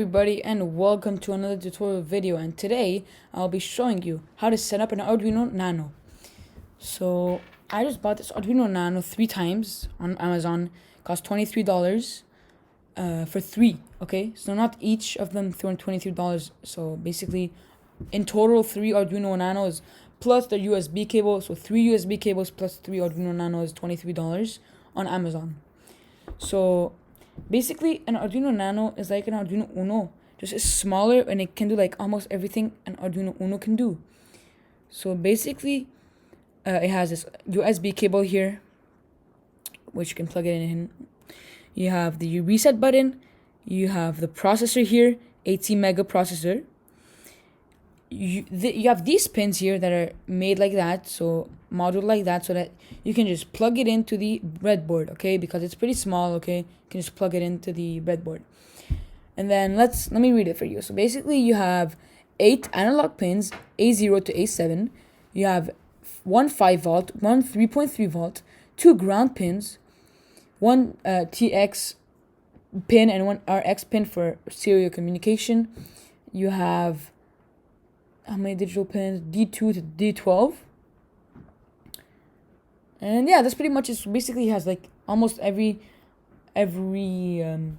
Everybody, and welcome to another tutorial video, and today I'll be showing you how to set up an Arduino Nano. So I just bought this Arduino Nano 3 times on Amazon. Cost $23 for 3. Okay, so not each of them throwing $23. So basically in total 3 Arduino Nanos plus the USB cable. So 3 USB cables plus 3 Arduino Nanos, $23 on Amazon. So basically, an Arduino Nano is like an Arduino Uno, just it's smaller and it can do like almost everything an Arduino Uno can do. So basically, it has this USB cable here, which you can plug it in. You have the reset button. You have the processor here, 18 mega processor. You have these pins here that are made like that, so modeled like that, so that you can just plug it into the breadboard, okay? Because it's pretty small, okay? You can just plug it into the breadboard. And then let me read it for you. So basically, you have 8 analog pins, A0 to A7. You have one 5 volt, one 3.3 volt, 2 ground pins, one TX pin, and one RX pin for serial communication. You have how many digital pins? D2 to D12. And yeah, that's pretty much it. So basically, it has like almost every pin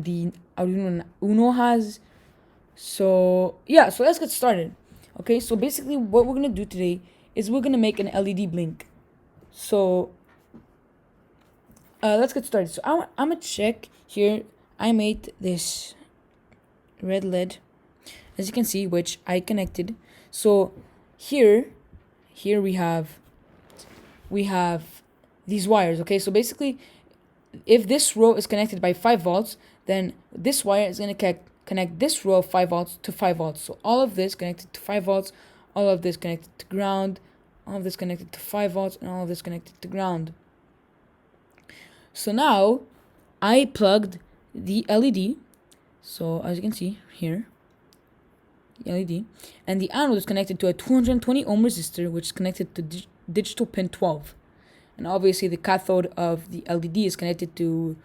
the Arduino Uno has. So yeah, so let's get started. Okay, so basically what we're gonna do today is we're gonna make an LED blink. So let's get started. So I'm gonna check here. I made this red LED, as you can see, which I connected. So here we have these wires. Okay, so basically, if this row is connected by 5 volts, then this wire is going to connect this row of 5 volts to 5 volts. So all of this connected to 5 volts, all of this connected to ground, all of this connected to 5 volts, and all of this connected to ground. So now I plugged the LED. So as you can see here, the LED, and the anode is connected to a 220 ohm resistor, which is connected to digital pin 12. And obviously the cathode of the LED is connected to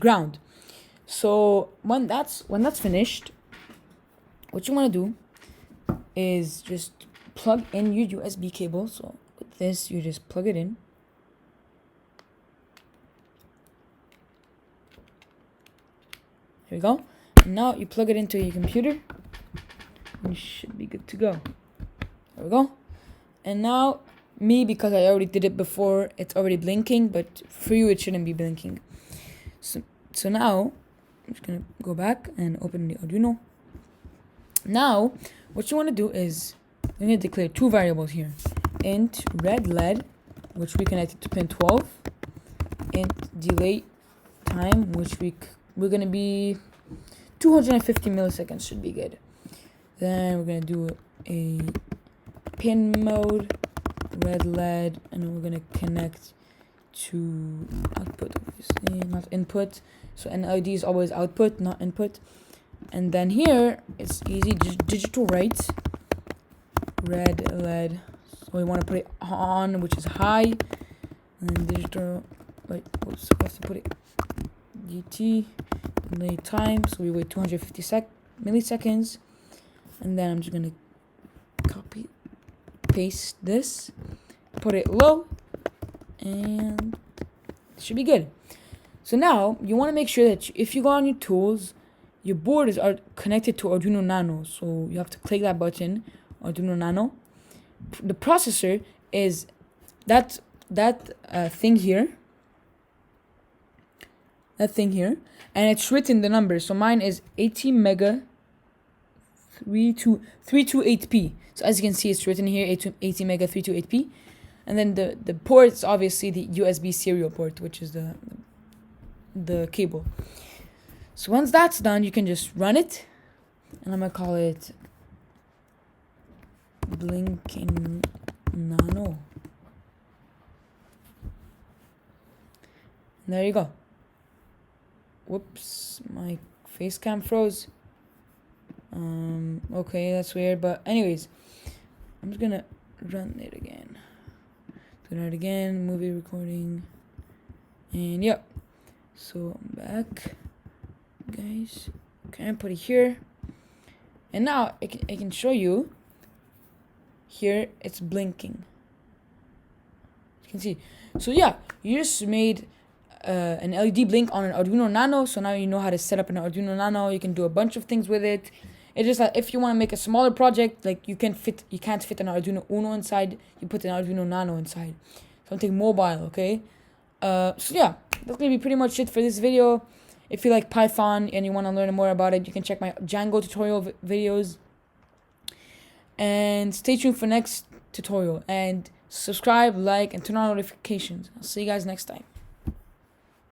ground. So when that's finished, what you want to do is just plug in your USB cable. So with this, you just plug it in. Here we go. And now you plug it into your computer, and you should be good to go. There we go. And now, because I already did it before, it's already blinking, but for you it shouldn't be blinking. So now I'm just gonna go back and open the Arduino. Now what you want to do is you're gonna declare 2 variables here: int red LED, which we connected to pin 12, int delay time, which we're gonna be 250 milliseconds should be good. Then we're gonna do a pin mode red LED, and we're gonna connect to output, obviously not input. So an LED is always output, not input. And then here it's easy, just digital write red LED. So we want to put it on, which is high, and then digital supposed to put it DT delay time. So we wait 250 milliseconds, and then I'm just gonna copy paste this, put it low, and it should be good. So now you want to make sure that if you go on your tools, your board is connected to Arduino Nano. So you have to click that button, Arduino Nano. The processor is that thing here. That thing here, and it's written the number. So mine is 18 mega 328p. So as you can see, it's written here 18 mega 328p. And then the port is obviously the USB serial port, which is the cable. So once that's done, you can just run it, and I'm gonna call it Blinking Nano. And there you go. Whoops, my face cam froze. Okay, that's weird, but anyways, I'm just gonna run it again. Movie recording, and yep. So I'm back, guys. Okay, I put it here, and now I can show you. Here it's blinking. You can see. So yeah, you just made an LED blink on an Arduino Nano. So now you know how to set up an Arduino Nano. You can do a bunch of things with it. It's just that if you want to make a smaller project, like you can't fit an Arduino Uno inside. You put an Arduino Nano inside. Something mobile, okay? So yeah, that's gonna be pretty much it for this video. If you like Python and you want to learn more about it, you can check my Django tutorial videos. And stay tuned for next tutorial. And subscribe, like, and turn on notifications. I'll see you guys next time.